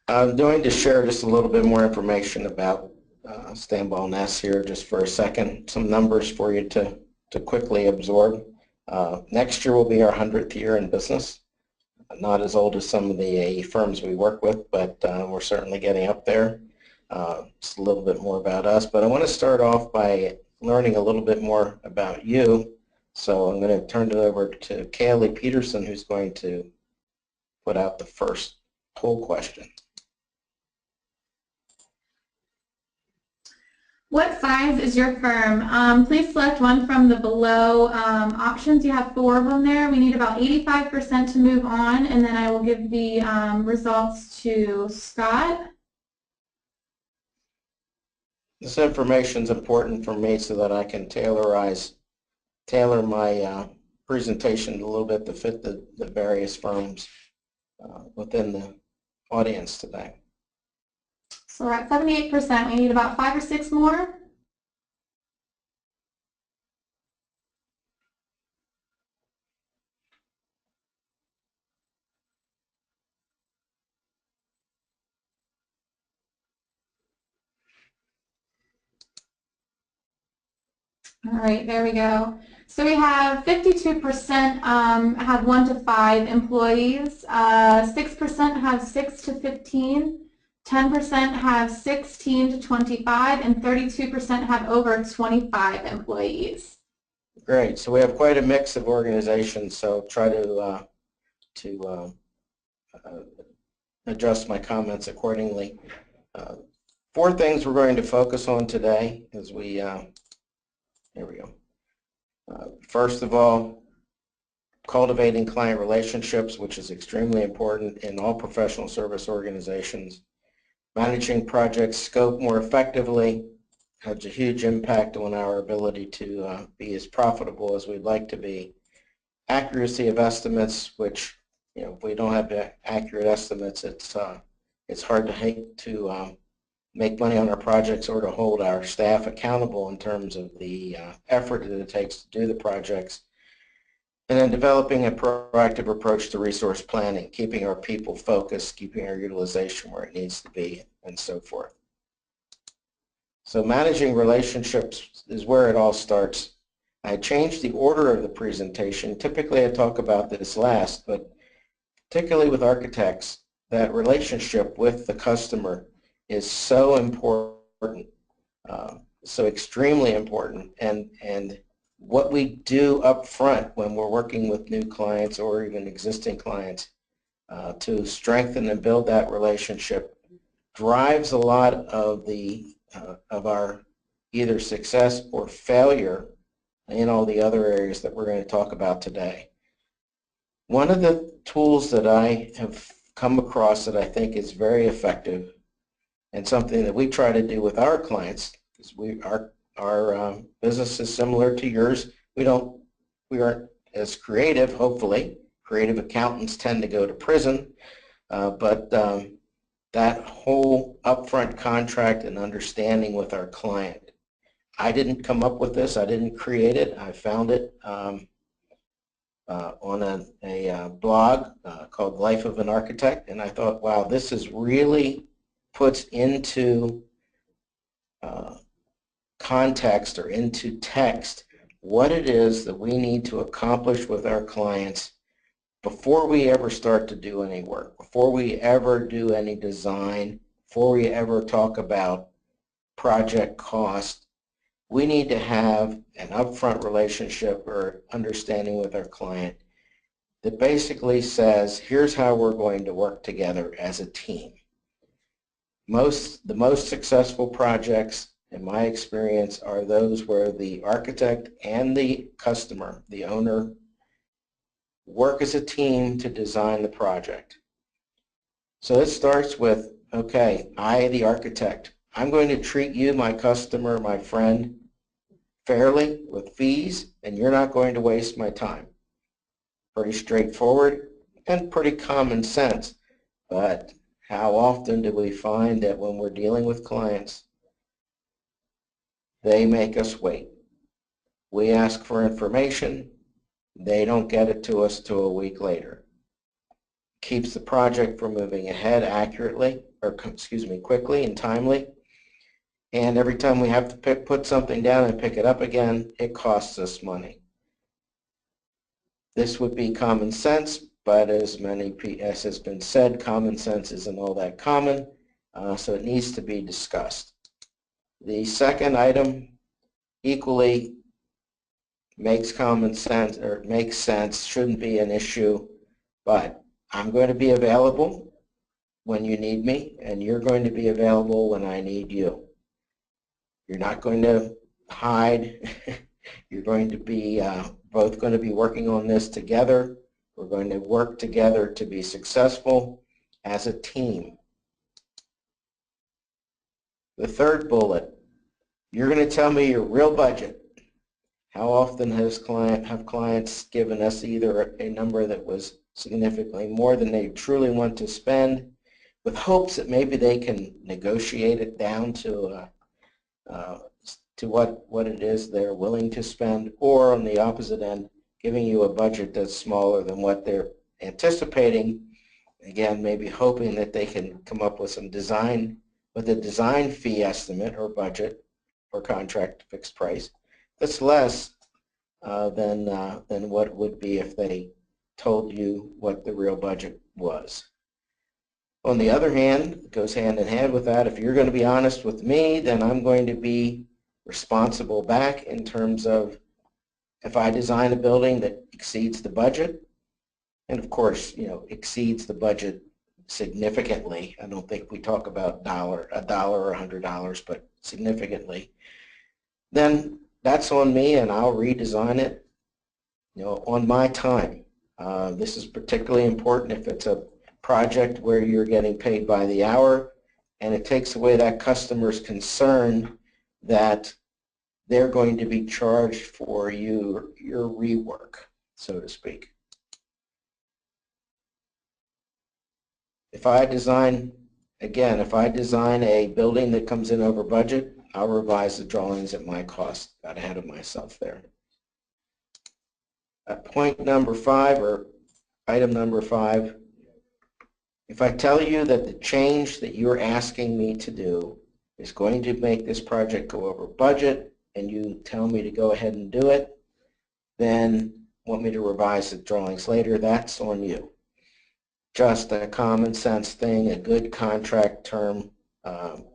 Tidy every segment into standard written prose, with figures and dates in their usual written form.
I'm going to share just a little bit more information about Stanball Ness here just for a second. Some numbers for you to quickly absorb. Next year will be our 100th year in business. Not as old as some of the AE firms we work with, but we're certainly getting up there. Just a little bit more about us. But I want to start off by learning a little bit more about you. So I'm going to turn it over to Kaylee Peterson, who's going to put out the first poll question. What size is your firm? Please select one from the below options. You have 4 of them there. We need about 85% to move on, and then I will give the results to Scott. This information is important for me so that I can tailor my presentation a little bit to fit the various firms within the audience today. So we're at 78%. We need about 5 or 6 more. All right, there we go. So we have 52% have 1 to 5 employees, 6% have 6 to 15, 10% have 16 to 25, and 32% have over 25 employees. Great. So we have quite a mix of organizations, so try to adjust my comments accordingly. 4 things we're going to focus on today as we, here we go. First of all, cultivating client relationships, which is extremely important in all professional service organizations. Managing project scope more effectively has a huge impact on our ability to be as profitable as we'd like to be. Accuracy of estimates, which, if we don't have accurate estimates, it's hard to make money on our projects or to hold our staff accountable in terms of the effort that it takes to do the projects. And then developing a proactive approach to resource planning, keeping our people focused, keeping our utilization where it needs to be, and so forth. So managing relationships is where it all starts. I changed the order of the presentation. Typically I talk about this last, but particularly with architects, that relationship with the customer is so important, so extremely important, and what we do up front when we're working with new clients or even existing clients to strengthen and build that relationship drives a lot of our either success or failure in all the other areas that we're going to talk about today. One of the tools that I have come across that I think is very effective and something that we try to do with our clients, because our business is similar to yours. We aren't as creative, hopefully. Creative accountants tend to go to prison, but that whole upfront contract and understanding with our client. I didn't come up with this. I didn't create it. I found it on a blog called Life of an Architect, and I thought, wow, this is really puts into context or into text what it is that we need to accomplish with our clients before we ever start to do any work, before we ever do any design, before we ever talk about project cost. We need to have an upfront relationship or understanding with our client that basically says, here's how we're going to work together as a team. The most successful projects, in my experience, are those where the architect and the customer, the owner, work as a team to design the project. So it starts with, okay, I, the architect, I'm going to treat you, my customer, my friend, fairly with fees, and you're not going to waste my time. Pretty straightforward and pretty common sense, but how often do we find that when we're dealing with clients, they make us wait? We ask for information, they don't get it to us till a week later. keeps the project from moving ahead accurately, or excuse me, quickly and timely. And every time we have to put something down and pick it up again, it costs us money. This would be common sense, but as has been said, common sense isn't all that common, so it needs to be discussed. The second item equally makes common sense, or makes sense, shouldn't be an issue, but I'm going to be available when you need me, and you're going to be available when I need you. You're not going to hide. You're going to be both going to be working on this together. We're going to work together to be successful as a team. The third bullet, you're going to tell me your real budget. How often have clients given us either a number that was significantly more than they truly want to spend, with hopes that maybe they can negotiate it down to what it is they're willing to spend, or on the opposite end, giving you a budget that's smaller than what they're anticipating, again, maybe hoping that they can come up with a design fee estimate or budget or contract fixed price that's less than what it would be if they told you what the real budget was. On the other hand, it goes hand in hand with that. If you're going to be honest with me, then I'm going to be responsible back in terms of if I design a building that exceeds the budget, and of course, exceeds the budget significantly. I don't think we talk about a dollar or $100, but significantly. Then that's on me, and I'll redesign it, on my time. This is particularly important if it's a project where you're getting paid by the hour, and it takes away that customer's concern that they're going to be charged for your rework, so to speak. If I design a building that comes in over budget, I'll revise the drawings at my cost. Got ahead of myself there. At point number 5, or item number 5, if I tell you that the change that you're asking me to do is going to make this project go over budget, and you tell me to go ahead and do it, then want me to revise the drawings later, that's on you. Just a common sense thing, a good contract term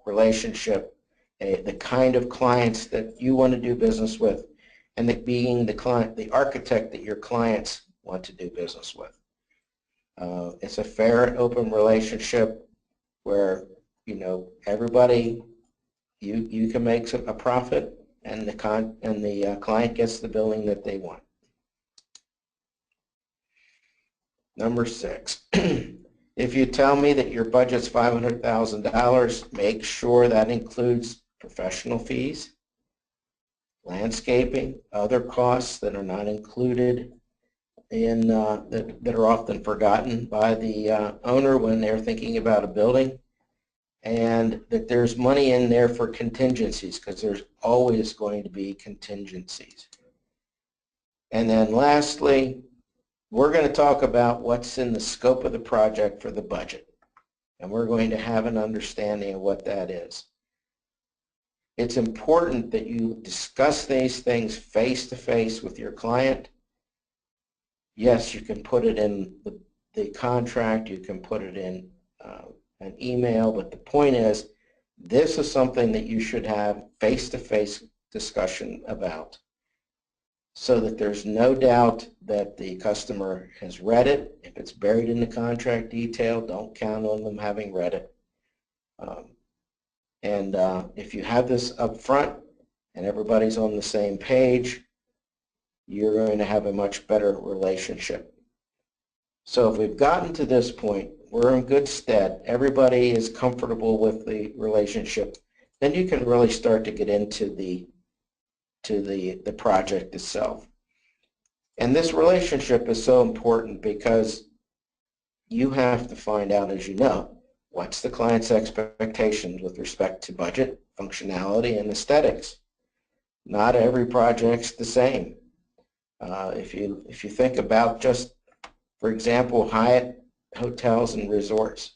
relationship, the kind of clients that you want to do business with, and being the architect that your clients want to do business with. It's a fair and open relationship where everybody, you can make a profit, and the client gets the building that they want. Number 6, if you tell me that your budget's $500,000, make sure that includes professional fees, landscaping, other costs that are not included in that are often forgotten by the owner when they're thinking about a building, and that there's money in there for contingencies, because there's always going to be contingencies. And then lastly, we're going to talk about what's in the scope of the project for the budget, and we're going to have an understanding of what that is. It's important that you discuss these things face-to-face with your client. Yes, you can put it in the contract, you can put it in an email, but the point is, this is something that you should have face-to-face discussion about, so that there's no doubt that the customer has read it. If it's buried in the contract detail, don't count on them having read it. If you have this up front and everybody's on the same page, you're going to have a much better relationship. So if we've gotten to this point, we're in good stead, everybody is comfortable with the relationship, then you can really start to get into the project itself. And this relationship is so important because you have to find out, as you know, what's the client's expectations with respect to budget, functionality, and aesthetics. Not every project's the same. If you think about just, for example, Hyatt hotels and resorts.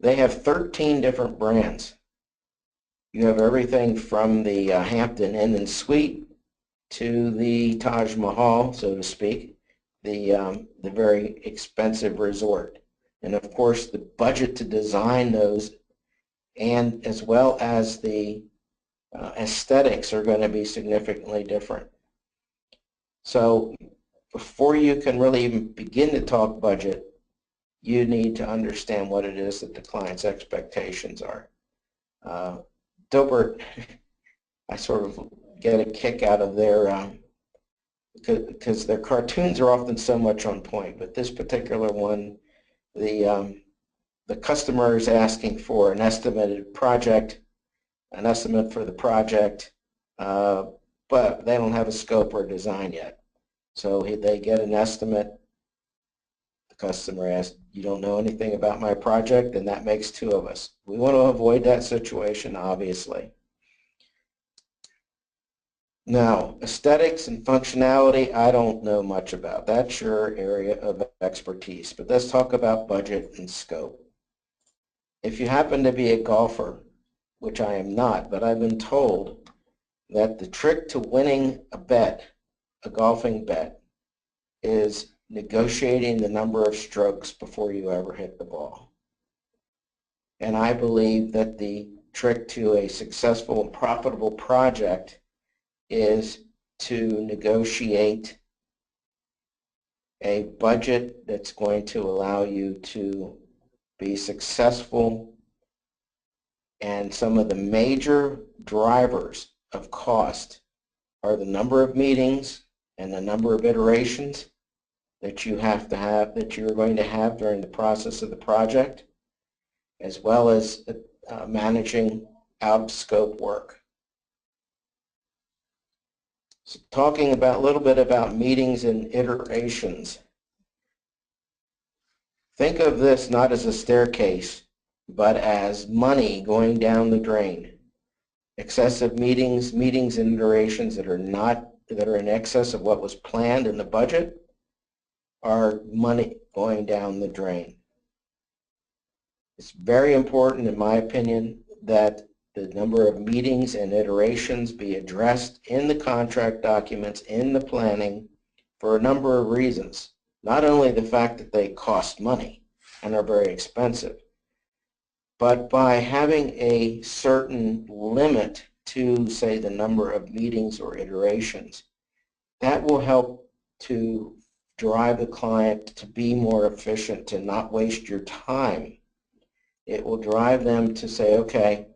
They have 13 different brands. You have everything from the Hampton Inn and Suite to the Taj Mahal, so to speak, the very expensive resort. And of course, the budget to design those and as well as the aesthetics are going to be significantly different. So before you can really even begin to talk budget, you need to understand what it is that the client's expectations are. Dilbert, I sort of get a kick out of their, because their cartoons are often so much on point, but this particular one, the customer is asking for an estimated project, an estimate for the project, but they don't have a scope or design yet. So they get an estimate. The customer asks, you don't know anything about my project, and that makes two of us. We want to avoid that situation, obviously. Now, aesthetics and functionality, I don't know much about. That's your area of expertise. But let's talk about budget and scope. If you happen to be a golfer, which I am not, but I've been told that the trick to winning a bet, a golfing bet, is negotiating the number of strokes before you ever hit the ball. And I believe that the trick to a successful and profitable project is to negotiate a budget that's going to allow you to be successful. And some of the major drivers of cost are the number of meetings and the number of iterations that you have, that you're going to have during the process of the project, as well as managing out-of-scope work. So talking about a little bit about meetings and iterations. Think of this not as a staircase, but as money going down the drain. Excessive meetings and iterations that are in excess of what was planned in the budget are money going down the drain. It's very important, in my opinion, that the number of meetings and iterations be addressed in the contract documents, in the planning, for a number of reasons. Not only the fact that they cost money and are very expensive, but by having a certain limit to, say, the number of meetings or iterations, that will help to drive the client to be more efficient, to not waste your time. It will drive them to say, okay,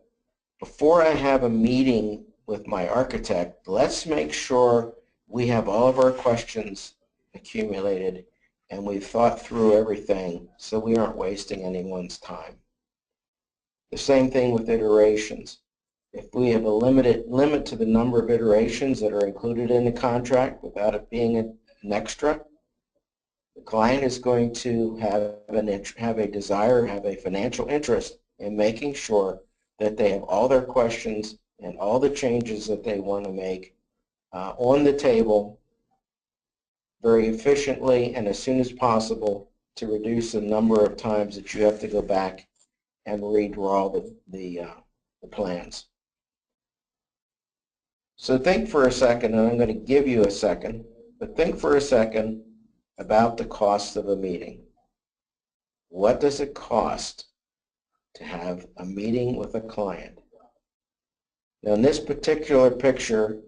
before I have a meeting with my architect, let's make sure we have all of our questions accumulated and we've thought through everything so we aren't wasting anyone's time. The same thing with iterations. If we have a limit to the number of iterations that are included in the contract without it being an extra, the client is going to have a desire, have a financial interest in making sure that they have all their questions and all the changes that they want to make on the table very efficiently and as soon as possible to reduce the number of times that you have to go back and redraw the plans. So think for a second, and I'm going to give you a second, but think for a second about the cost of a meeting. What does it cost to have a meeting with a client? Now in this particular picture,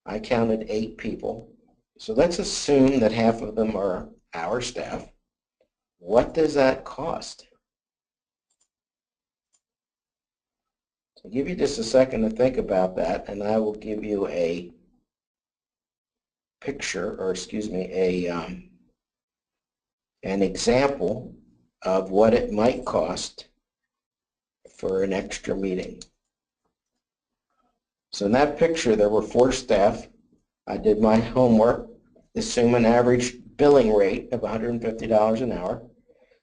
I counted 8 people. So let's assume that half of them are our staff. What does that cost? I'll give you just a second to think about that, and I will give you a picture, or excuse me, an example of what it might cost for an extra meeting. So in that picture, there were 4 staff. I did my homework, assume an average billing rate of $150 an hour.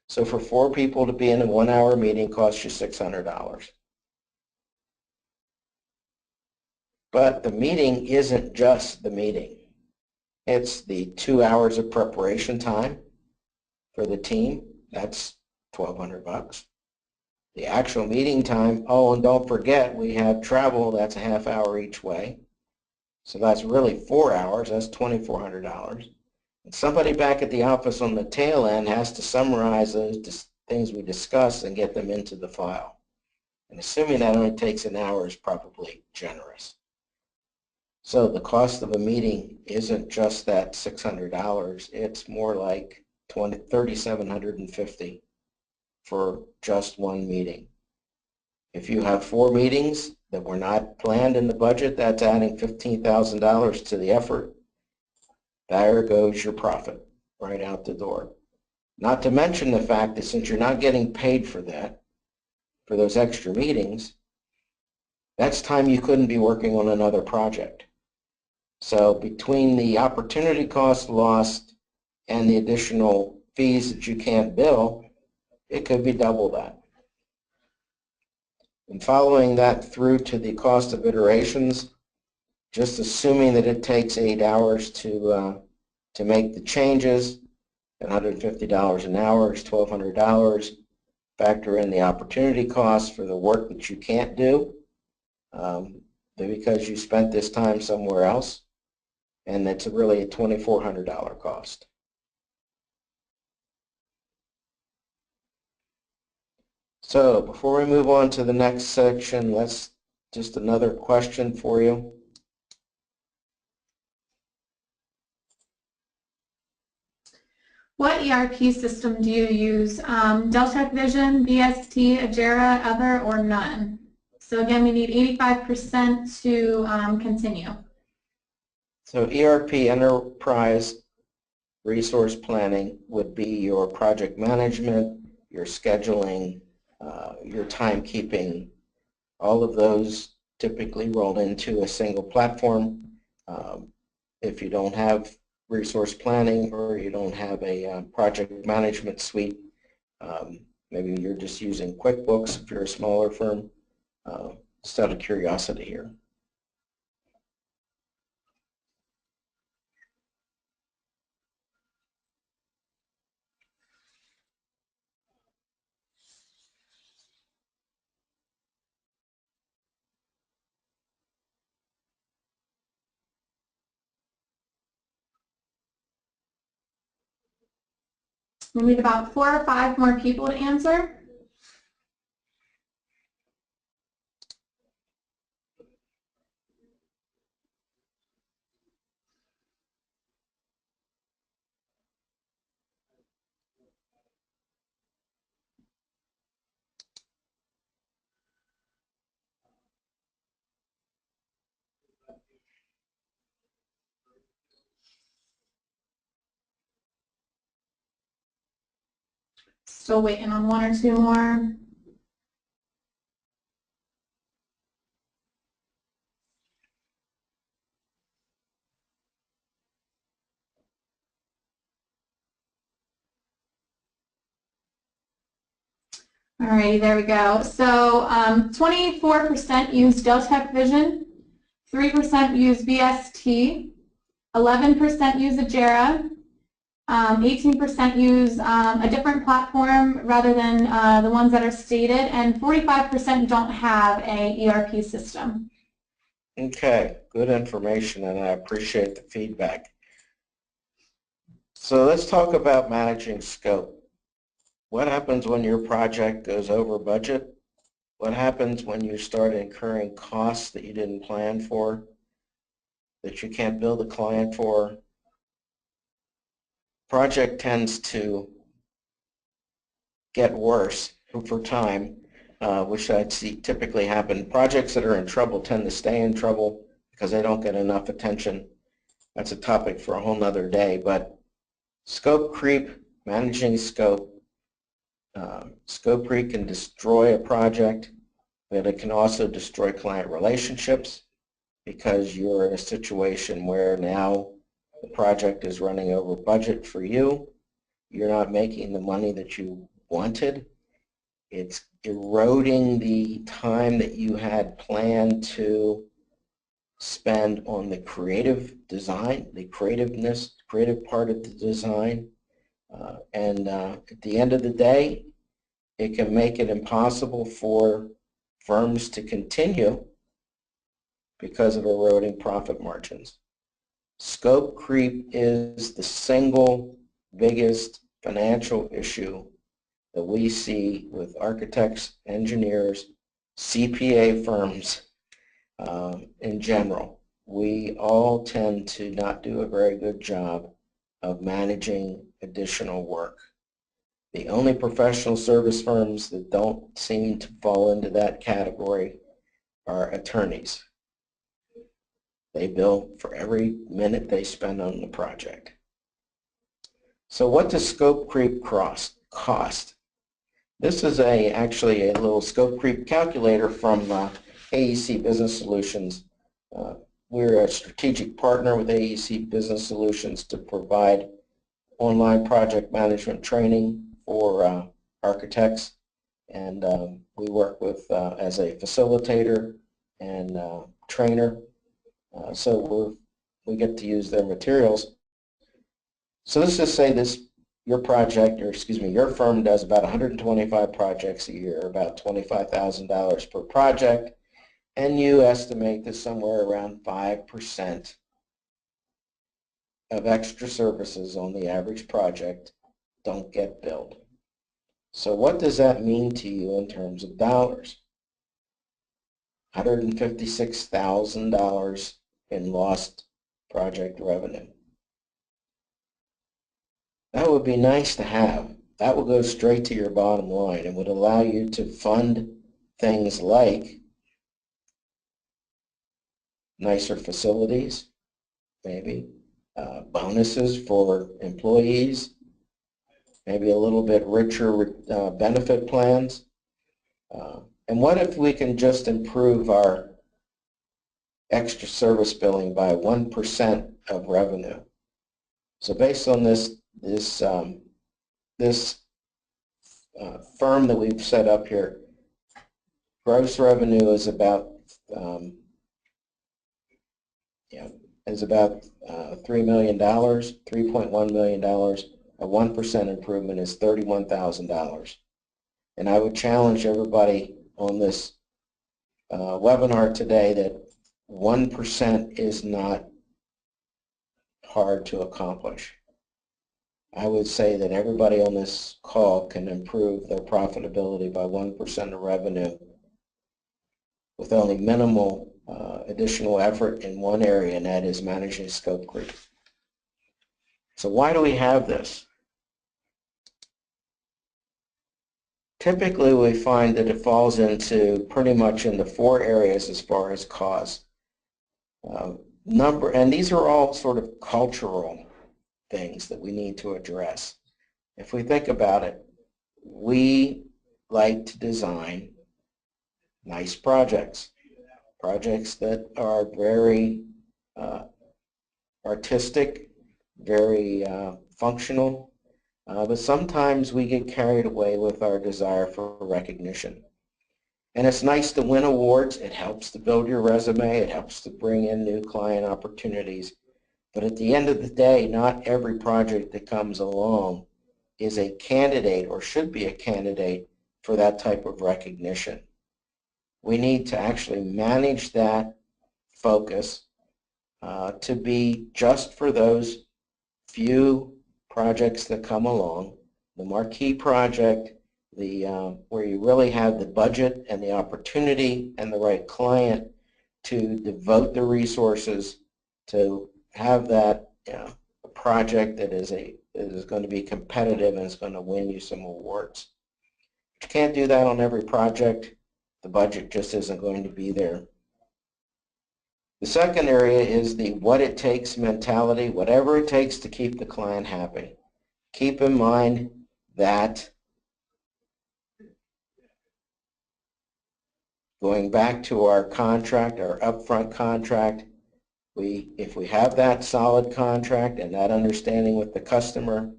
So for 4 people to be in a 1-hour meeting costs you $600. But the meeting isn't just the meeting. It's the 2 hours of preparation time for the team. That's $1,200. The actual meeting time, oh, and don't forget, we have travel, that's a half hour each way. So that's really 4 hours, that's $2,400. And somebody back at the office on the tail end has to summarize those things we discussed and get them into the file. And assuming that only takes an hour is probably generous. So the cost of a meeting isn't just that $600, it's more like $3,750 for just one meeting. If you have 4 meetings that were not planned in the budget, that's adding $15,000 to the effort. There goes your profit right out the door. Not to mention the fact that since you're not getting paid for that, for those extra meetings, that's time you couldn't be working on another project. So between the opportunity cost lost and the additional fees that you can't bill, it could be double that. And following that through to the cost of iterations, just assuming that it takes 8 hours to make the changes, at $150 an hour is $1,200. Factor in the opportunity cost for the work that you can't do because you spent this time somewhere else, and that's really a $2,400 cost. So before we move on to the next section, let's just another question for you. What ERP system do you use? Deltek Vision, BST, Agera, other, or none? So again, we need 85% to continue. So ERP, Enterprise Resource Planning, would be your project management, your scheduling, your timekeeping. All of those typically roll into a single platform. If you don't have resource planning or you don't have a project management suite, maybe you're just using QuickBooks if you're a smaller firm. Just out of curiosity here. We need about 4 or 5 more people to answer. Still waiting on 1 or 2 more. Alrighty, there we go. So 24% use Deltek Vision, 3% use BST, 11% use Agera, 18% use a different platform rather than the ones that are stated, and 45% don't have a ERP system. Okay, good information, and I appreciate the feedback. So let's talk about managing scope. What happens when your project goes over budget? What happens when you start incurring costs that you didn't plan for, that you can't bill the client for? Project tends to get worse for time, which I'd see typically happen. Projects that are in trouble tend to stay in trouble because they don't get enough attention. That's a topic for a whole nother day, but scope creep, managing scope. Scope creep can destroy a project, but it can also destroy client relationships because you're in a situation where now the project is running over budget for you. You're not making the money that you wanted. It's eroding the time that you had planned to spend on the creative design, the creative part of the design. At the end of the day, it can make it impossible for firms to continue because of eroding profit margins. Scope creep is the single biggest financial issue that we see with architects, engineers, CPA firms in general. We all tend to not do a very good job of managing additional work. The only professional service firms that don't seem to fall into that category are attorneys. They bill for every minute they spend on the project. So what does scope creep cost? This is actually a little scope creep calculator from AEC Business Solutions. We're a strategic partner with AEC Business Solutions to provide online project management training for architects, and we work with as a facilitator and trainer, so we get to use their materials. So let's just say your firm does about 125 projects a year, about $25,000 per project, and you estimate that somewhere around 5% of extra services on the average project don't get billed. So what does that mean to you in terms of dollars? $156,000 in lost project revenue. That would be nice to have. That would go straight to your bottom line and would allow you to fund things like nicer facilities, maybe bonuses for employees, maybe a little bit richer benefit plans. And what if we can just improve our extra service billing by 1% of revenue? So based on this firm that we've set up here, gross revenue is about $3 million, $3.1 million. A 1% improvement is $31,000. And I would challenge everybody on this webinar today that 1% is not hard to accomplish. I would say that everybody on this call can improve their profitability by 1% of revenue with only minimal additional effort in one area, and that is managing scope creep. So why do we have this? Typically, we find that it falls into pretty much into 4 areas as far as cause. And these are all sort of cultural things that we need to address. If we think about it, we like to design nice projects that are very artistic, very functional, but sometimes we get carried away with our desire for recognition. And it's nice to win awards. It helps to build your resume. It helps to bring in new client opportunities. But at the end of the day, not every project that comes along is a candidate or should be a candidate for that type of recognition. We need to actually manage that focus to be just for those few projects that come along, the marquee project, where you really have the budget and the opportunity and the right client to devote the resources to have that project that is going to be competitive and is going to win you some awards. But you can't do that on every project. The budget just isn't going to be there. The second area is the what it takes mentality, whatever it takes to keep the client happy. Keep in mind that going back to our contract, our upfront contract, if we have that solid contract and that understanding with the customer,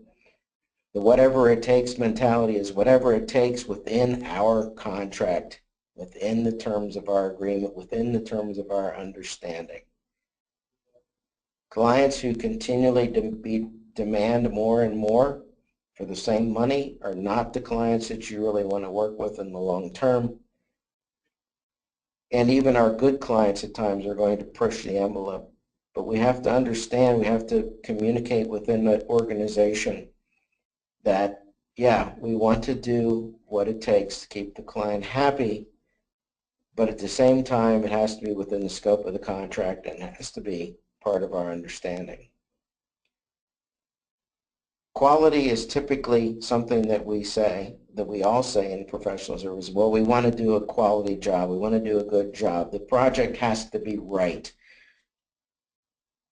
the whatever it takes mentality is whatever it takes within our contract, within the terms of our agreement, within the terms of our understanding. Clients who continually demand more and more for the same money are not the clients that you really want to work with in the long term. And even our good clients at times are going to push the envelope. But we have to understand, we have to communicate within the organization that, yeah, we want to do what it takes to keep the client happy, but at the same time, it has to be within the scope of the contract and it has to be part of our understanding. Quality is typically something that we all say in professional services. Well, we want to do a quality job. We want to do a good job. The project has to be right.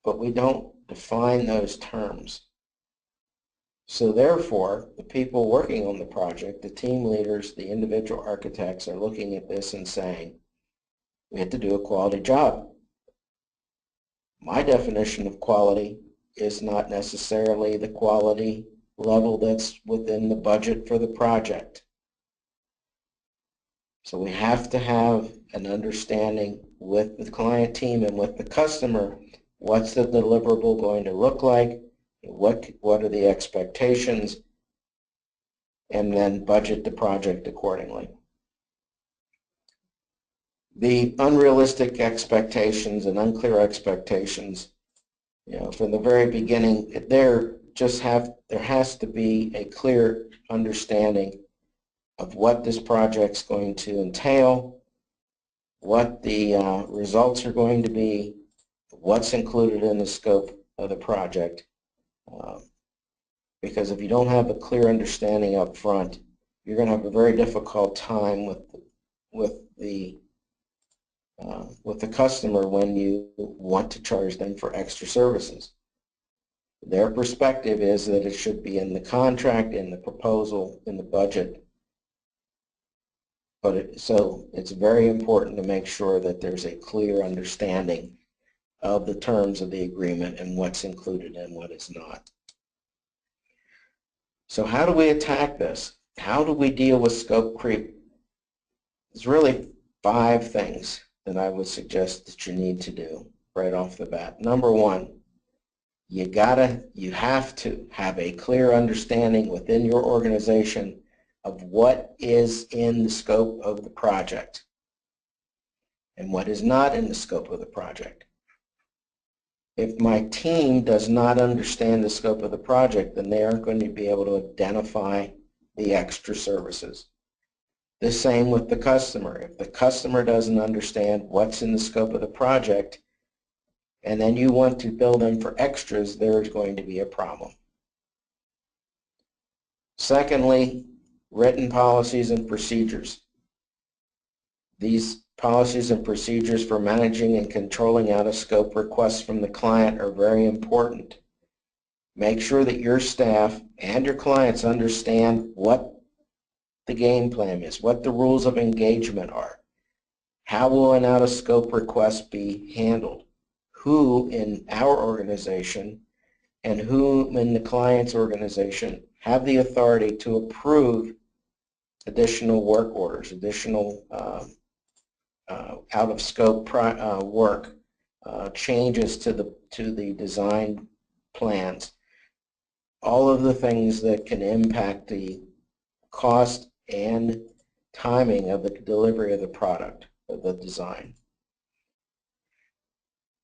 But we don't define those terms. So therefore, the people working on the project, the team leaders, the individual architects are looking at this and saying, we have to do a quality job. My definition of quality is not necessarily the quality level that's within the budget for the project. So we have to have an understanding with the client team and with the customer, what's the deliverable going to look like, what are the expectations, and then budget the project accordingly. The unrealistic expectations and unclear expectations, from the very beginning, there has to be a clear understanding of what this project's going to entail, what the results are going to be, what's included in the scope of the project. Because if you don't have a clear understanding up front, you're going to have a very difficult time with the customer when you want to charge them for extra services. Their perspective is that it should be in the contract, in the proposal, in the budget. So it's very important to make sure that there's a clear understanding of the terms of the agreement and what's included and what is not. So how do we attack this? How do we deal with scope creep? There's really 5 things that I would suggest that you need to do right off the bat. Number 1, you have to have a clear understanding within your organization of what is in the scope of the project and what is not in the scope of the project. If my team does not understand the scope of the project, then they aren't going to be able to identify the extra services. The same with the customer. If the customer doesn't understand what's in the scope of the project, and then you want to bill them for extras, there's going to be a problem. Secondly, written policies and procedures. These policies and procedures for managing and controlling out-of-scope requests from the client are very important. Make sure that your staff and your clients understand what the game plan is, what the rules of engagement are. How will an out-of-scope request be handled? Who in our organization and who in the client's organization have the authority to approve additional work orders, additional out-of-scope work, changes to the design plans, all of the things that can impact the cost and timing of the delivery of the product, of the design.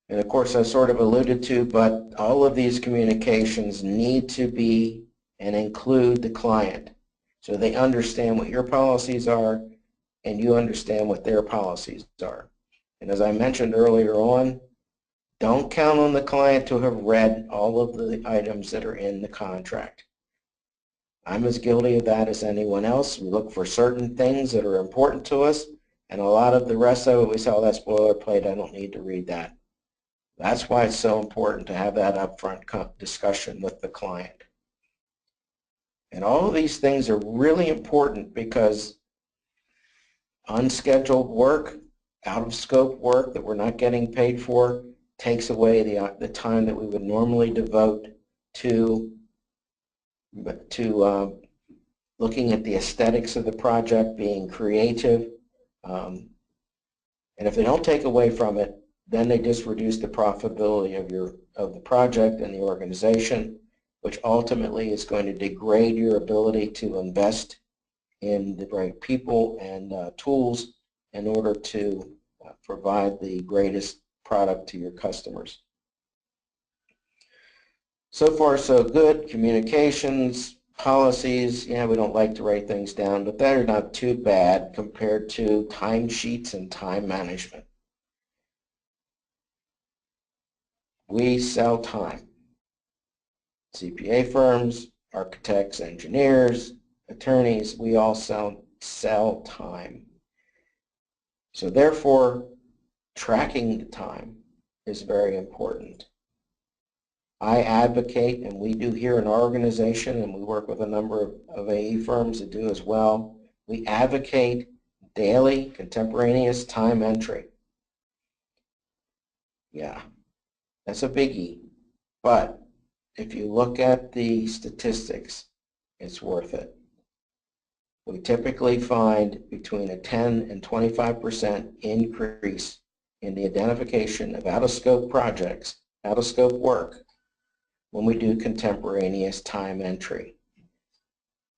And of course, I sort of alluded to, but all of these communications need to be and include the client so they understand what your policies are and you understand what their policies are. And as I mentioned earlier on, don't count on the client to have read all of the items that are in the contract. I'm as guilty of that as anyone else. We look for certain things that are important to us, and a lot of the rest of it we say, oh, that's boilerplate, I don't need to read that. That's why it's so important to have that upfront discussion with the client. And all of these things are really important because unscheduled work, out-of-scope work that we're not getting paid for takes away the time that we would normally devote to looking at the aesthetics of the project, being creative. And if they don't take away from it, then they just reduce the profitability of the project and the organization, which ultimately is going to degrade your ability to invest in the right people and tools in order to provide the greatest product to your customers. So far, so good. Communications, policies, yeah, we don't like to write things down, but they're not too bad compared to timesheets and time management. We sell time. CPA firms, architects, engineers, attorneys, we all sell time. So therefore, tracking the time is very important. I advocate, and we do here in our organization, and we work with a number of AE firms that do as well, we advocate daily contemporaneous time entry. Yeah, that's a biggie. But if you look at the statistics, it's worth it. We typically find between a 10 and 25% increase in the identification of out-of-scope projects, out-of-scope work, when we do contemporaneous time entry.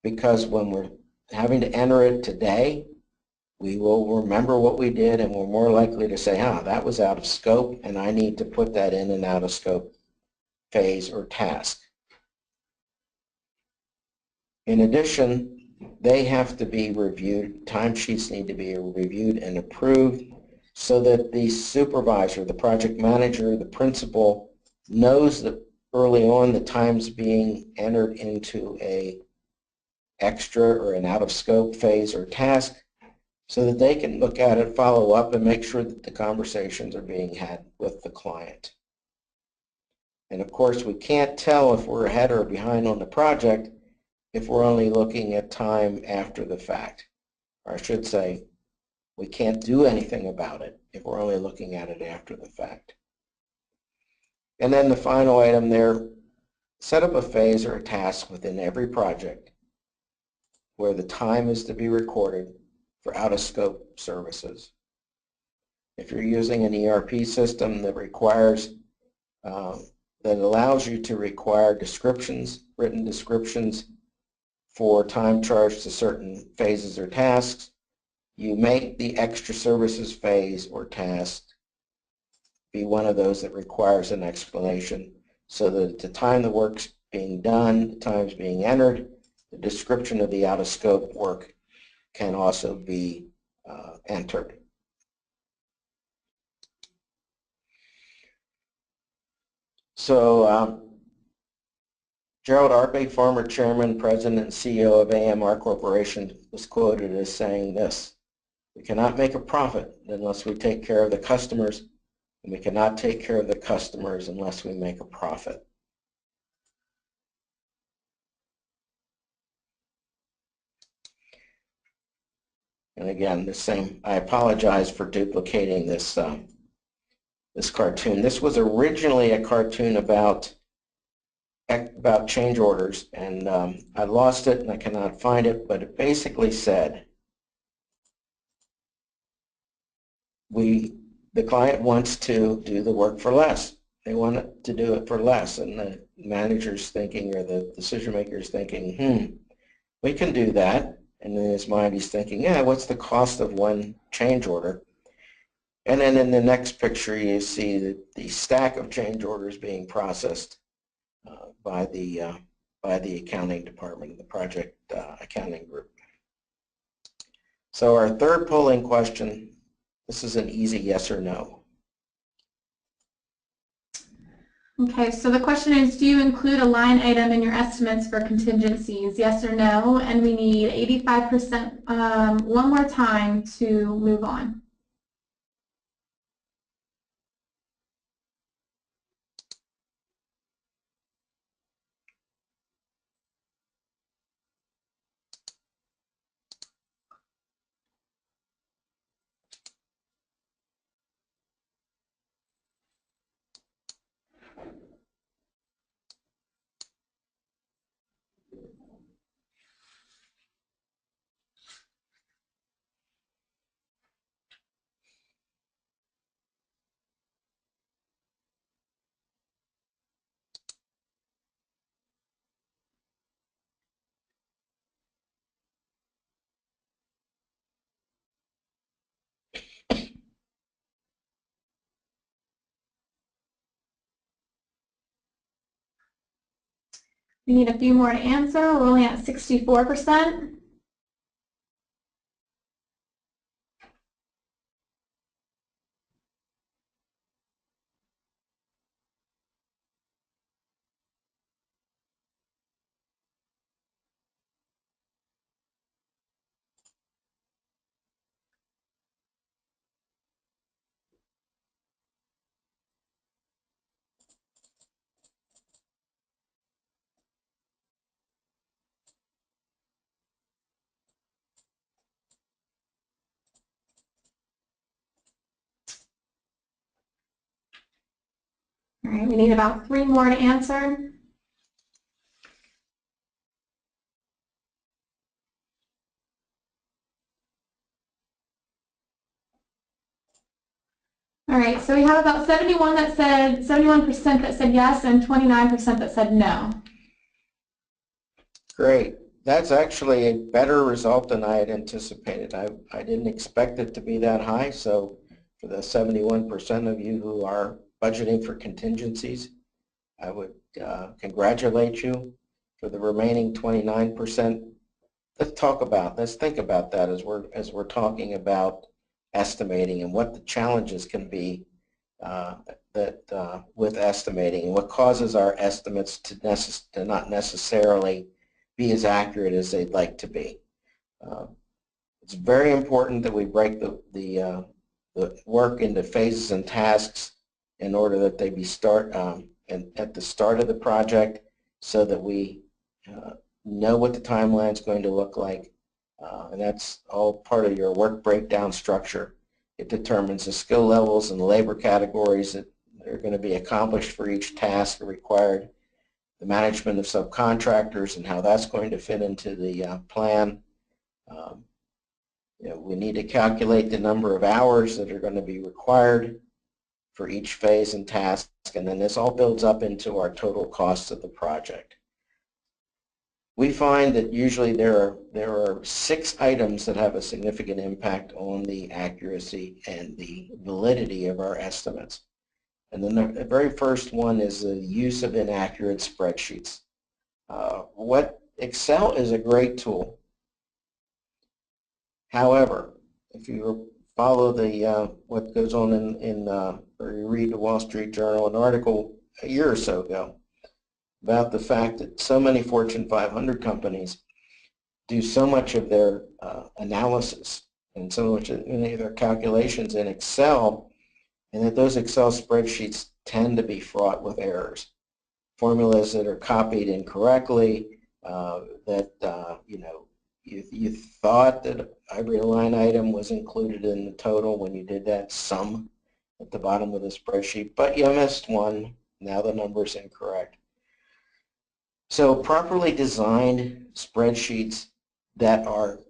Because when we're having to enter it today, we will remember what we did and we're more likely to say, that was out of scope and I need to put that in an out of scope phase or task. In addition, they have to be reviewed, timesheets need to be reviewed and approved so that the supervisor, the project manager, the principal knows that early on the time's being entered into a extra or an out-of-scope phase or task so that they can look at it, follow up, and make sure that the conversations are being had with the client. And of course, we can't tell if we're ahead or behind on the project if we're only looking at time after the fact. Or I should say, we can't do anything about it if we're only looking at it after the fact. And then the final item there, set up a phase or a task within every project where the time is to be recorded for out-of-scope services. If you're using an ERP system that requires, that allows you to require descriptions, written descriptions for time charged to certain phases or tasks, you make the extra services phase or task be one of those that requires an explanation so that at the time the work's being done, the time's being entered, the description of the out-of-scope work can also be entered. So Gerald Arpe, former chairman, president, and CEO of AMR Corporation, was quoted as saying this: "We cannot make a profit unless we take care of the customers, and we cannot take care of the customers unless we make a profit." And again, the same, I apologize for duplicating this, this cartoon. This was originally a cartoon about change orders, and I lost it and I cannot find it, but it basically said, the client wants to do the work for less. They want to do it for less, and the manager's thinking, or the decision maker's thinking, we can do that. And in his mind he's thinking, yeah, what's the cost of one change order? And then in the next picture you see the stack of change orders being processed by the accounting department, the project accounting group. So our third polling question, this is an easy yes or no. Okay, so the question is, do you include a line item in your estimates for contingencies, yes or no? And we need 85% one more time to move on. We need a few more to answer. We're only at 64%. All right, we need about 3 more to answer. All right, so we have about 71% that said yes and 29% that said no. Great. That's actually a better result than I had anticipated. I didn't expect it to be that high, so for the 71% of you who are budgeting for contingencies, I would congratulate you. For the remaining 29%, let's think about that as we're talking about estimating and what the challenges can be with estimating and what causes our estimates to not necessarily be as accurate as they'd like to be. It's very important that we break the work into phases and tasks in order that they be at the start of the project, so that we know what the timeline is going to look like, and that's all part of your work breakdown structure. It determines the skill levels and the labor categories that are going to be accomplished for each task required, the management of subcontractors and how that's going to fit into the plan. We need to calculate the number of hours that are going to be required for each phase and task, and then this all builds up into our total cost of the project. We find that usually there are 6 items that have a significant impact on the accuracy and the validity of our estimates. And then the very first one is the use of inaccurate spreadsheets. Excel is a great tool. However, if you follow what goes on or you read the Wall Street Journal, an article a year or so ago about the fact that so many Fortune 500 companies do so much of their analysis and so much of their calculations in Excel, and that those Excel spreadsheets tend to be fraught with errors. Formulas that are copied incorrectly, you thought that every line item was included in the total when you did that sum at the bottom of the spreadsheet, but you missed one. Now the number is incorrect. So properly designed spreadsheets that are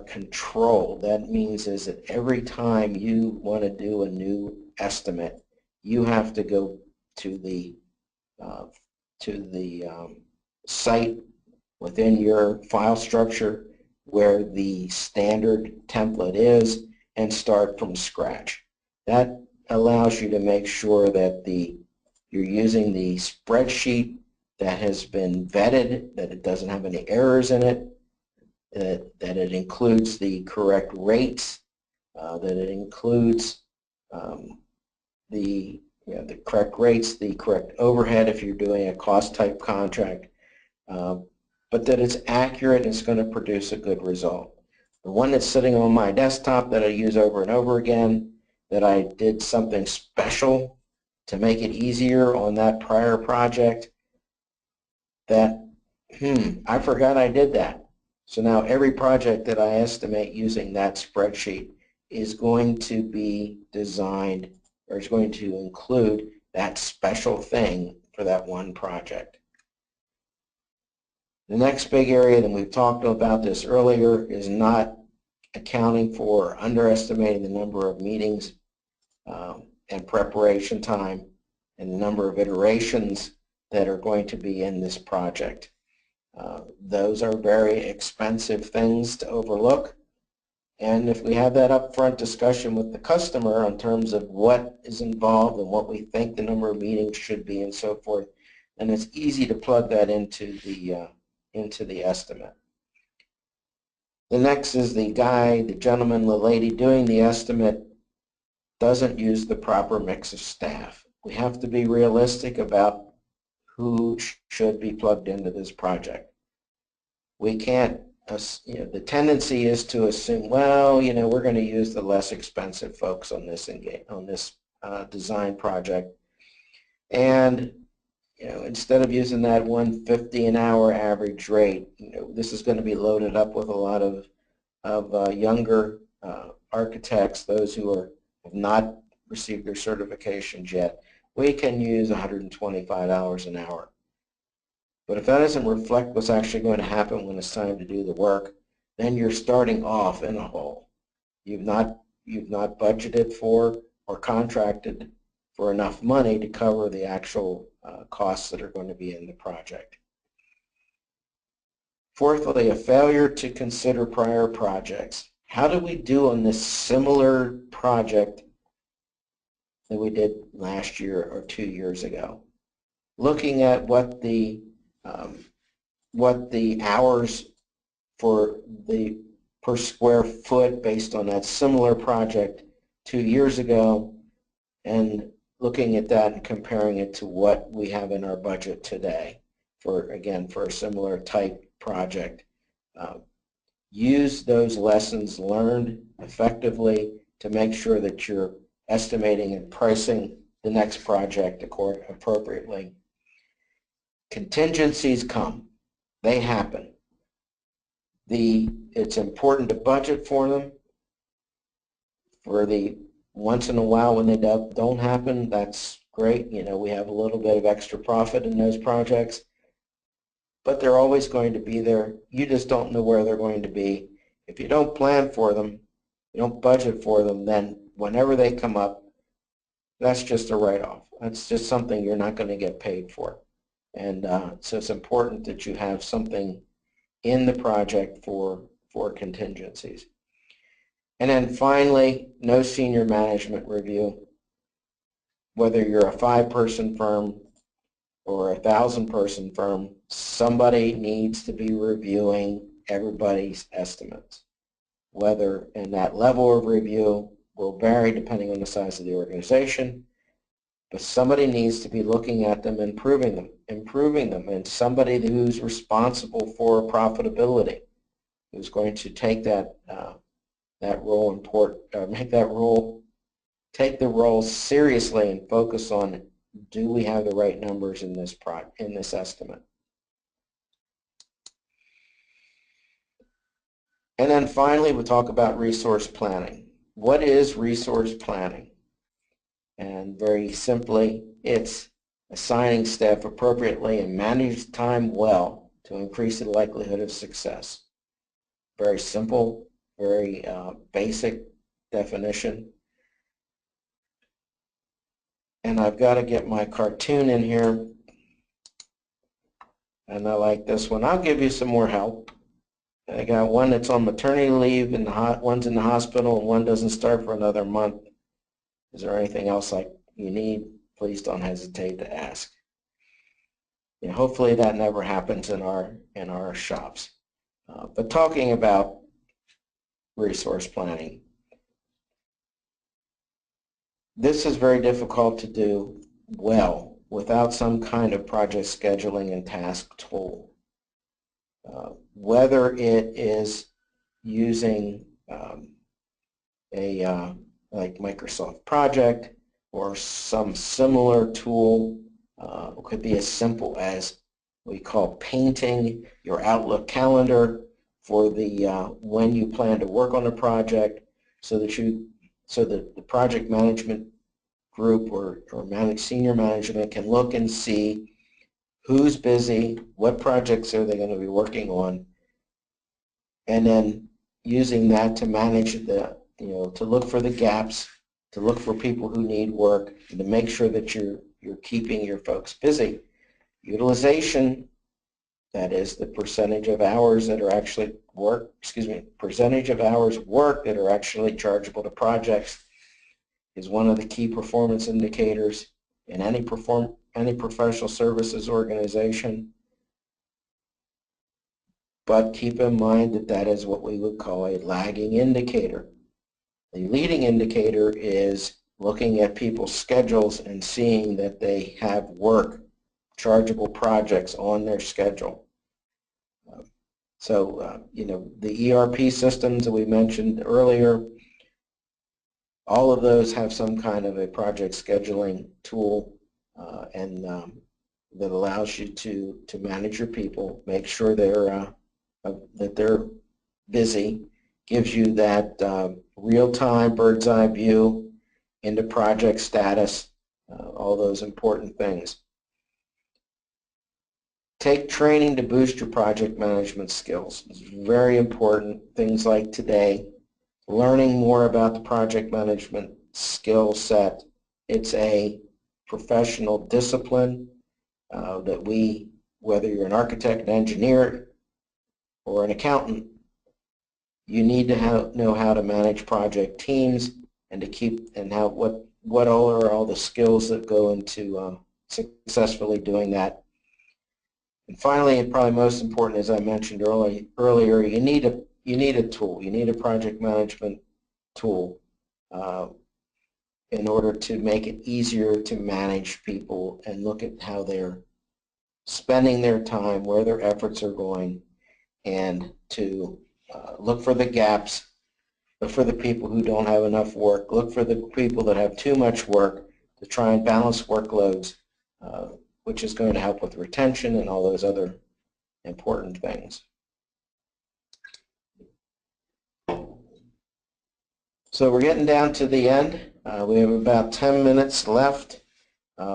controlled, that means is that every time you want to do a new estimate, you have to go to the site within your file structure where the standard template is and start from scratch. That allows you to make sure that you're using the spreadsheet that has been vetted, that it doesn't have any errors in it, that it includes the correct rates, that it includes the correct rates, the correct overhead if you're doing a cost type contract, but that it's accurate and it's going to produce a good result. The one that's sitting on my desktop that I use over and over again, that I did something special to make it easier on that prior project, that, I forgot I did that. So now every project that I estimate using that spreadsheet is going to be designed, or is going to include that special thing for that one project. The next big area, and we've talked about this earlier, is not accounting for or underestimating the number of meetings and preparation time and the number of iterations that are going to be in this project. Those are very expensive things to overlook, and if we have that upfront discussion with the customer in terms of what is involved and what we think the number of meetings should be and so forth, and it's easy to plug that into the estimate. The next is the guy, the gentleman, the lady doing the estimate doesn't use the proper mix of staff. We have to be realistic about who should be plugged into this project. We can't, the tendency is to assume, well, we're going to use the less expensive folks on this design project. And, instead of using that $150 an hour average rate, this is going to be loaded up with a lot of younger architects, those who have not received their certifications yet. We can use $125 an hour. But if that doesn't reflect what's actually going to happen when it's time to do the work, then you're starting off in a hole. You've not budgeted for or contracted for enough money to cover the actual costs that are going to be in the project. Fourthly, a failure to consider prior projects. How did we do on this similar project that we did last year or 2 years ago? Looking at what the hours for the per square foot based on that similar project 2 years ago, and looking at that and comparing it to what we have in our budget today for a similar type project. Use those lessons learned effectively to make sure that you're estimating and pricing the next project appropriately. Contingencies come. They happen. It's important to budget for them. For the once in a while when they don't happen, that's great. We have a little bit of extra profit in those projects, but they're always going to be there. You just don't know where they're going to be. If you don't plan for them, you don't budget for them, then whenever they come up, that's just a write-off. That's just something you're not going to get paid for. And so it's important that you have something in the project for contingencies. And then finally, no senior management review. Whether you're a 5-person firm or a 1,000-person firm, somebody needs to be reviewing everybody's estimates. And that level of review will vary depending on the size of the organization, but somebody needs to be looking at them and improving them, and somebody who's responsible for profitability, who's going to take that role take the role seriously and focus on, do we have the right numbers in this estimate? And then finally, we'll talk about resource planning. What is resource planning? And very simply, it's assigning staff appropriately and manage time well to increase the likelihood of success. Very simple, very basic definition. And I've got to get my cartoon in here. And I like this one. I'll give you some more help. I got one that's on maternity leave, and one's in the hospital, and one doesn't start for another month. Is there anything else you need? Please don't hesitate to ask. Hopefully that never happens in our shops. But talking about resource planning, this is very difficult to do well without some kind of project scheduling and task tool. Whether it is using like Microsoft Project or some similar tool, it could be as simple as we call painting your Outlook calendar for the when you plan to work on a project, so that the project management group or senior management can look and see who's busy, what projects are they going to be working on, and then using that to manage to look for the gaps, to look for people who need work, and to make sure that you're keeping your folks busy. Utilization, that is the percentage of hours that are actually percentage of hours worked that are actually chargeable to projects, is one of the key performance indicators in any any professional services organization. But keep in mind that that is what we would call a lagging indicator. The leading indicator is looking at people's schedules and seeing that they have work, chargeable projects on their schedule. You know, the ERP systems that we mentioned earlier, all of those have some kind of a project scheduling tool that allows you to manage your people, make sure that they're busy, gives you that real-time bird's eye view into project status, all those important things. Take training to boost your project management skills. It's very important. Things like today, learning more about the project management skill set. It's a professional discipline that whether you're an architect, an engineer, or an accountant, you need to know how to manage project teams and what all the skills that go into successfully doing that. And finally, and probably most important, as I mentioned earlier, you need a tool. You need a project management tool in order to make it easier to manage people and look at how they're spending their time, where their efforts are going, and to look for the gaps, look for the people who don't have enough work, look for the people that have too much work, to try and balance workloads, which is going to help with retention and all those other important things. So we're getting down to the end. We have about 10 minutes left.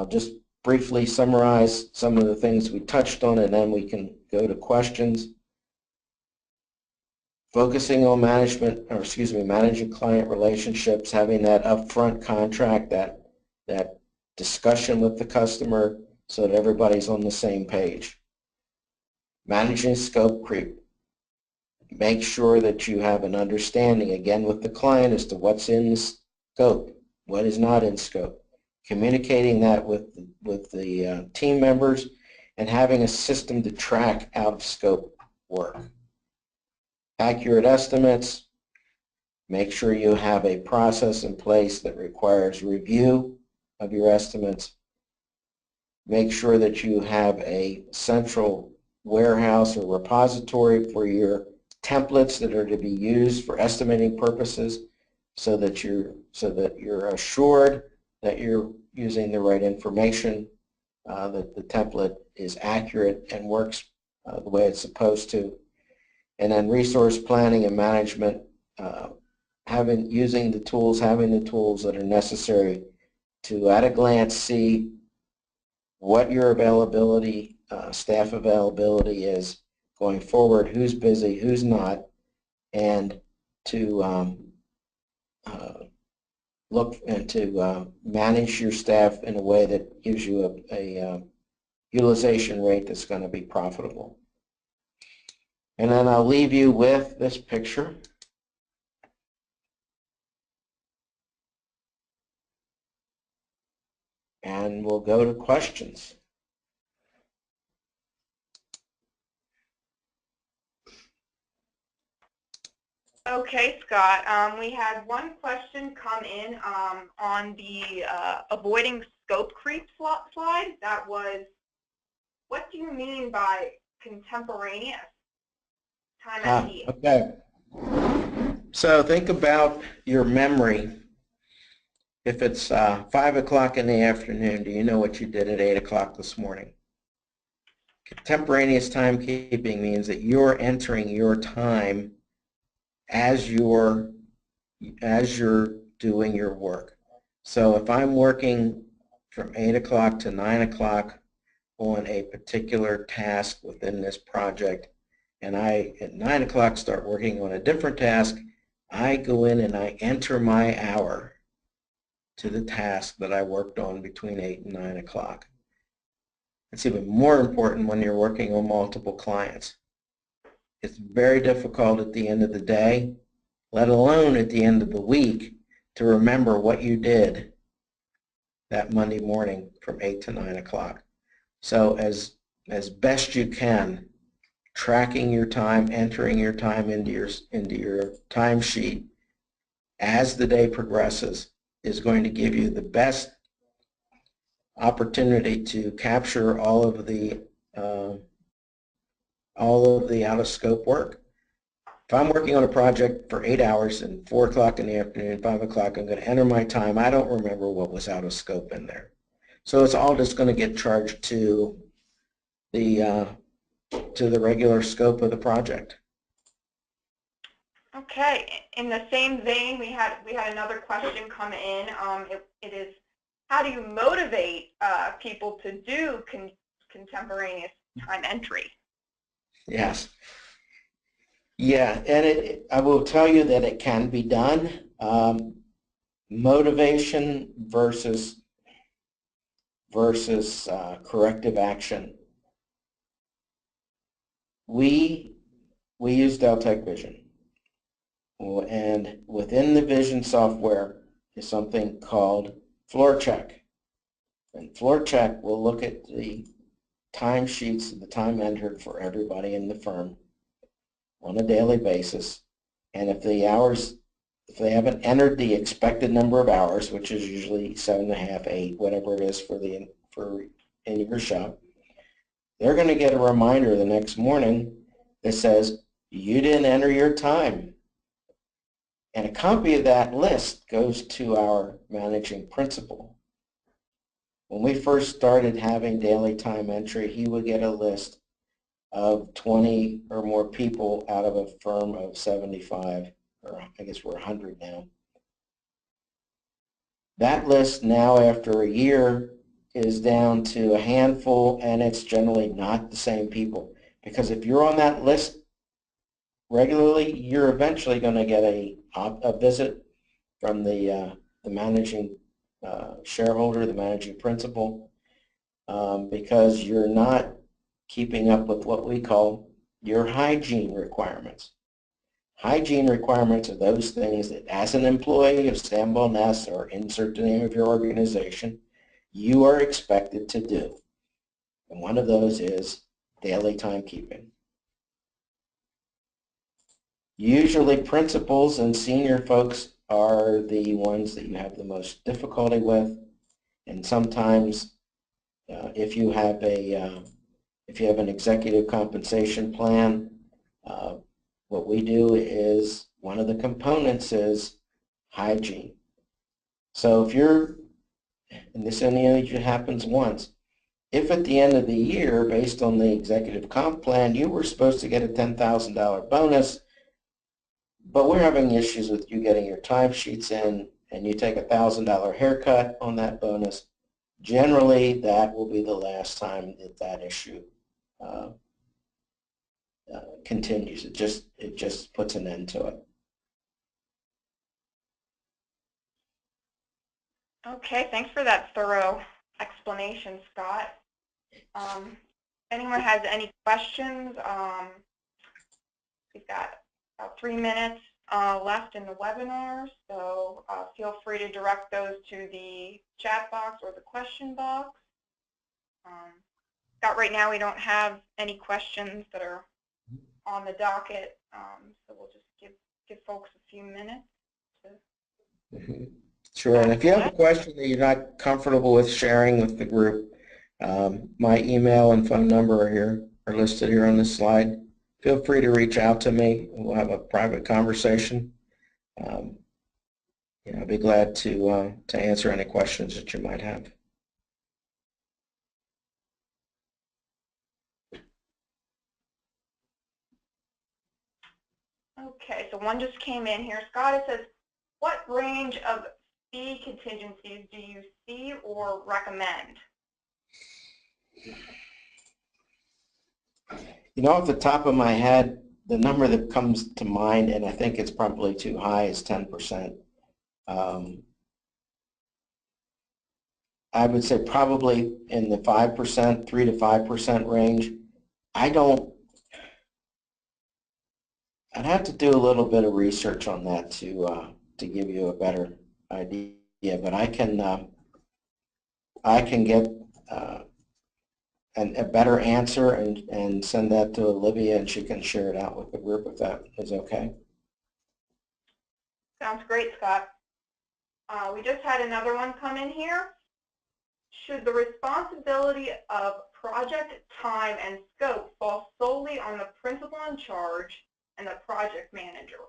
Just briefly summarize some of the things we touched on, and then we can go to questions. Focusing on managing client relationships, having that upfront contract, that discussion with the customer so that everybody's on the same page. Managing scope creep. Make sure that you have an understanding, again, with the client as to what's in the scope, what is not in scope. Communicating that with the team members and having a system to track out of scope work. Accurate estimates. Make sure you have a process in place that requires review of your estimates. Make sure that you have a central warehouse or repository for your templates that are to be used for estimating purposes, so that you're assured that you're using the right information, that the template is accurate and works the way it's supposed to. And then resource planning and management, having the tools that are necessary to at a glance see what your availability, staff availability is going forward, who's busy, who's not, and to look and to manage your staff in a way that gives you a utilization rate that's going to be profitable. And then I'll leave you with this picture. And we'll go to questions. Okay, Scott. We had one question come in on the avoiding scope creep slide. That was, what do you mean by contemporaneous time at need? Okay. So think about your memory. If it's 5 o'clock in the afternoon, do you know what you did at 8 o'clock this morning? Contemporaneous timekeeping means that you're entering your time as you're doing your work. So if I'm working from 8 o'clock to 9 o'clock on a particular task within this project, and I at 9 o'clock start working on a different task, I go in and I enter my hour to the task that I worked on between 8 and 9 o'clock. It's even more important when you're working on multiple clients. It's very difficult at the end of the day, let alone at the end of the week, to remember what you did that Monday morning from 8 to 9 o'clock. So as best you can, tracking your time, entering your time into your timesheet as the day progresses is going to give you the best opportunity to capture all of the out-of-scope work. If I'm working on a project for 8 hours and 4 o'clock in the afternoon, 5 o'clock, I'm going to enter my time. I don't remember what was out of scope in there. So it's all just going to get charged to the regular scope of the project. Okay. In the same vein, we had another question come in. It is, how do you motivate people to do contemporaneous time entry? Yes. Yeah, and I will tell you that it can be done. Motivation versus corrective action. We use Deltek Vision, and within the Vision software is something called Floor Check. And Floor Check will look at the timesheets and the time entered for everybody in the firm on a daily basis, and if they haven't entered the expected number of hours, which is usually 7.5, 8, whatever it is for in your shop, they're going to get a reminder the next morning that says you didn't enter your time, and a copy of that list goes to our managing principal. When we first started having daily time entry, he would get a list of 20 or more people out of a firm of 75, or I guess we're 100 now. That list now, after a year, is down to a handful, and it's generally not the same people. Because if you're on that list regularly, you're eventually going to get a visit from the managing shareholder, the managing principal, because you're not keeping up with what we call your hygiene requirements. Hygiene requirements are those things that as an employee of Stanbaugh Ness, or insert the name of your organization, you are expected to do. And one of those is daily timekeeping. Usually principals and senior folks are the ones that you have the most difficulty with, and sometimes if you have an executive compensation plan, what we do is, one of the components is hygiene. So if and this only happens once, if at the end of the year, based on the executive comp plan, you were supposed to get a $10,000 bonus, but we're having issues with you getting your timesheets in, and you take a $1,000 haircut on that bonus, generally that will be the last time that issue continues. It just puts an end to it. Okay, thanks for that thorough explanation, Scott. Anyone has any questions? We've got about 3 minutes left in the webinar, so feel free to direct those to the chat box or the question box. Scott, right now we don't have any questions that are on the docket, so we'll just give folks a few minutes to Sure, and if you have a question that you're not comfortable with sharing with the group, my email and phone number are listed here on this slide. Feel free to reach out to me. We'll have a private conversation. I'll be glad to answer any questions that you might have. Okay, so one just came in here. Scott, it says, what range of fee contingencies do you see or recommend? Off the top of my head, the number that comes to mind, and I think it's probably too high, is 10%. I would say probably in the 5%, 3 to 5% range. I'd have to do a little bit of research on that to give you a better idea, but I can I can get a better answer and send that to Olivia, and she can share it out with the group if that is okay. Sounds great, Scott. We just had another one come in here. Should the responsibility of project time and scope fall solely on the principal in charge and the project manager,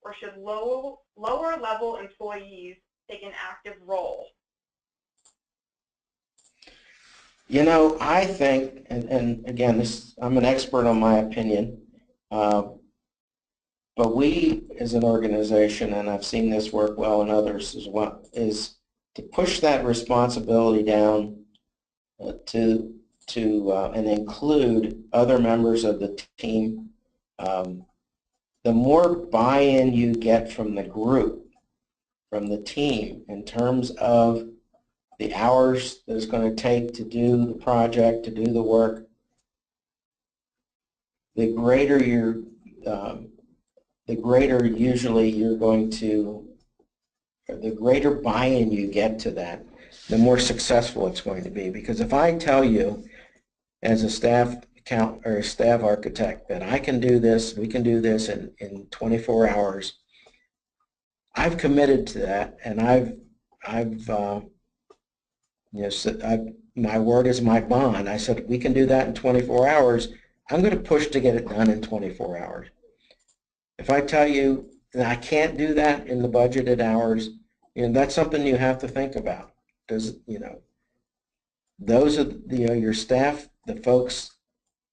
or should lower level employees take an active role? You know, I think, and again, I'm an expert on my opinion, but we as an organization, and I've seen this work well in others as well, is to push that responsibility down to and include other members of the team. The more buy-in you get from the group, from the team, in terms of the hours that it's going to take to do the project, to do the work, the greater usually you're going to, the greater buy-in you get to that, the more successful it's going to be. Because if I tell you as a staff architect that I can do this, we can do this in 24 hours, I've committed to that, and my word is my bond. I said, we can do that in 24 hours. I'm going to push to get it done in 24 hours. If I tell you that I can't do that in the budgeted hours, that's something you have to think about. Those are your staff, the folks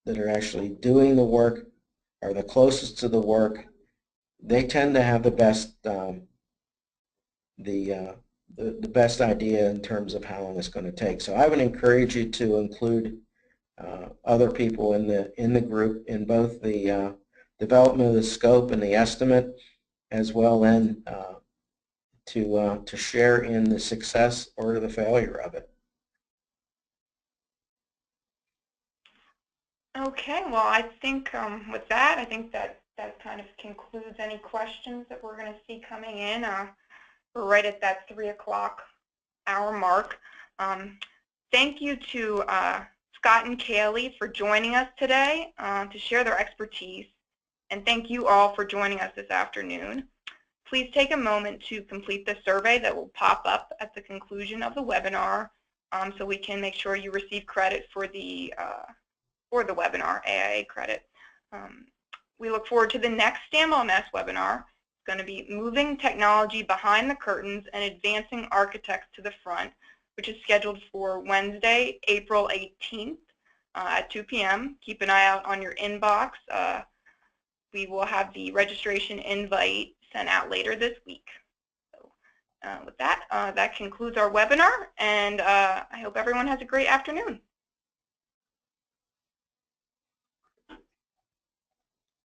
that are actually doing the work, are the closest to the work. They tend to have the best the best idea in terms of how long it's going to take. So I would encourage you to include other people in the group in both the development of the scope and the estimate, as well and to share in the success or the failure of it. Okay, well, I think with that, I think that kind of concludes any questions that we're going to see coming in. We're right at that 3 o'clock hour mark. Thank you to Scott and Kaylee for joining us today to share their expertise, and thank you all for joining us this afternoon. Please take a moment to complete the survey that will pop up at the conclusion of the webinar so we can make sure you receive credit for the webinar, AIA credit. We look forward to the next STAM-OMS webinar. It's going to be Moving Technology Behind the Curtains and Advancing Architects to the Front, which is scheduled for Wednesday, April 18th at 2 p.m. Keep an eye out on your inbox. We will have the registration invite sent out later this week. So with that, that concludes our webinar, and I hope everyone has a great afternoon.